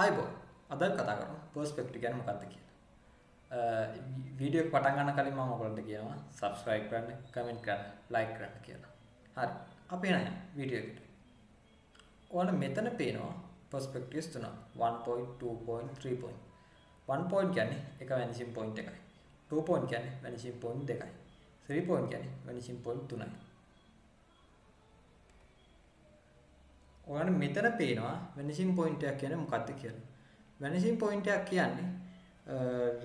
ආයිබෝ අද කතා කරමු පර්ස්පෙක්ටිව් ගැන මොකක්ද කියලා. වීඩියෝ එක පටන් ගන්න කලින් මම ඔයගොල්ලන්ට කියනවා subscribe කරන්න, comment කරන්න, like කරන්න කියලා. හරි. අපි එනවා වීඩියෝ එකට. ඔයාලා මෙතන පේනවා perspectives තුනක් 1 point 2 point 3 point. 1 point කියන්නේ එක vanishing point එකයි. 2 point කියන්නේ vanishing point දෙකයි. 3 point කියන්නේ vanishing point තුනයි. ඔයාලා මෙතන පේනවා vanishing point එකක් කියන්නේ මොකක්ද කියලා. vanishing point එකක් කියන්නේ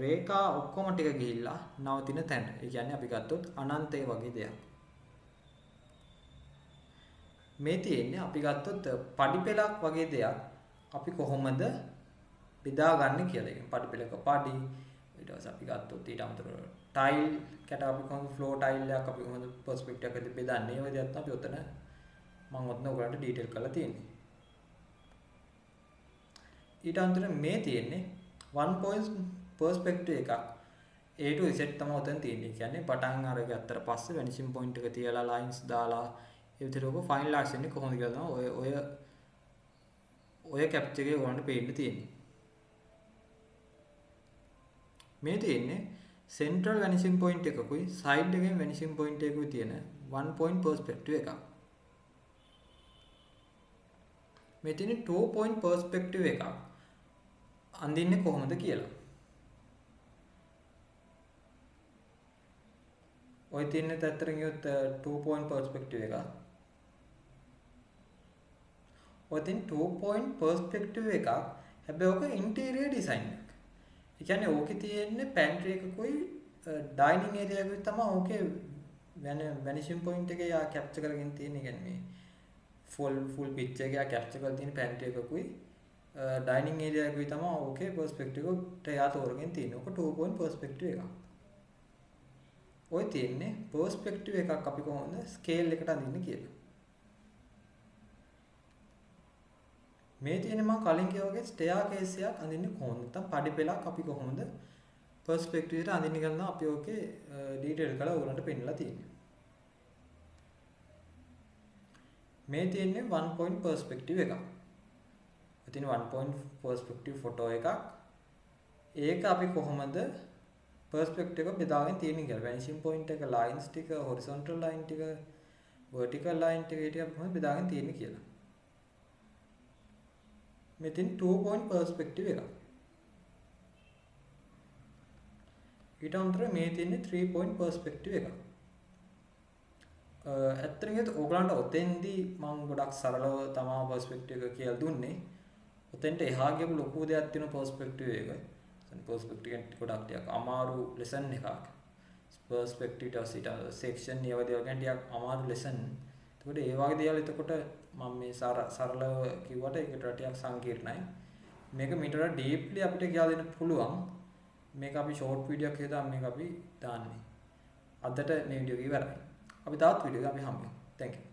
රේඛා ඔක්කොම ටික ගිහිල්ලා නවතින තැන. ඒ කියන්නේ අපි ගත්තොත් අනන්තය වගේ දෙයක්. මේ තියෙන්නේ අපි ගත්තොත් පඩිපෙලක් වගේ දෙයක්. අපි කොහොමද බෙදාගන්නේ කියලා. ඒ කියන්නේ පඩිපෙලක පඩි ඊට පස්සේ අපි ගත්තොත් ඊට අමතරව ටයිල් කැට අපි කොහොමද ෆ්ලෝ ටයිල් එකක් අපි කොහොමද පර්ස්පෙක්ටිව් එකකදී බෙදන්නේ. ඒ වගේ දේත් අපි උතන මම ඔතන ඔයගලන්ට ඩීටේල් කරලා තියෙන්නේ. ඊට අමතරව මේ තියෙන්නේ 1 point perspective එකක් A to Z තමයි උතන තියෙන්නේ. කියන්නේ පටන් අරගත්තට පස්සේ vanishing point එක තියලා lines දාලා ඒ විදිහට ඔක finalize වෙන්නේ කොහොමද කියලා තමයි ඔය capture එකේ ඔයගලන්ට පේන්න තියෙන්නේ. මේ තියෙන්නේ central vanishing point එකකුයි side එකෙන් vanishing point එකකුයි තියෙන 1 point perspective එකක්. මේ තියෙන්නේ 2 point perspective එකක්. අඳින්නේ කොහොමද කියලා. ඔය තියෙන්නේ ඇත්තටම කියොත් 2 point perspective එකක්. ඔය තියෙන 2 point perspective එකක්. හැබැයි ඔක interior design එකක්. ඒ කියන්නේ ඕකේ තියෙන්නේ pantry එකකුයි dining area එකකුයි තමයි ඕකේ vanishing point එකේ යා capture කරගෙන තියෙන්නේ. කියන්නේ මේ full picture එක යා capture කරලා තියෙන pantry එකකුයි dining area එකකුයි තමයි ඕකේ perspective එකට යා තෝරගෙන තියෙන්නේ. ඕක 2 point perspective එකක්. ඔය තියෙන්නේ perspective එකක් අපි කොහොමද scale එකට අඳින්නේ කියලා. මේ තියෙන්නේ මම කලින් කිව්වා වගේ staircase එකක් අඳින්නේ කොහොමද? නැත්නම් පඩිපෙලක් අපි කොහොමද perspective එකට අඳින්නේ කියලා අපි ඕකේ detail කරලා ඔයගලන්ට පෙන්නලා තියෙන්නේ. මේ තියෙන්නේ 1 point perspective එකක්. ඉතින් 1 point perspective photo එකක්. ඒක අපි කොහොමද perspective එක බෙදාගෙන තියෙන්නේ කියලා. vanishing point එක lines ටික horizontal line ටික vertical line ටික ඊට අපි කොහොමද බෙදාගෙන තියෙන්නේ කියලා. මෙතන 2 point perspective එකක්. ඊට අමතරව මේ තියෙන්නේ 3 point perspective එකක්. ඇත්තටම කියත් ඕගලන්ට ඔතෙන්දී මම ගොඩක් සරලව තමයි perspective එක කියලා දුන්නේ. ඔතෙන්ට එහා ගියපු ලොකු දෙයක් තියෙන perspective එක. perspective එක ගොඩක් ටිකක් අමාරු lesson එකක්. perspective ඊට section ඒ වගේ දේවල් ගැන ටිකක් අමාරු lesson. ඒකට ඒ වගේ දේවල් එතකොට මම මේ සරලව කිව්වට ඒකට ටිකක් සංකීර්ණයි. මේක මීට වඩා deeply අපිට කියලා දෙන්න පුළුවන්. මේක අපි short video එකක් හදා මේක අපි දාන්නේ. අදට මේ වීඩියෝ එක ඉවරයි. අපි තවත් වීඩියෝ එකක් අපි හම්බෙමු. Thank you.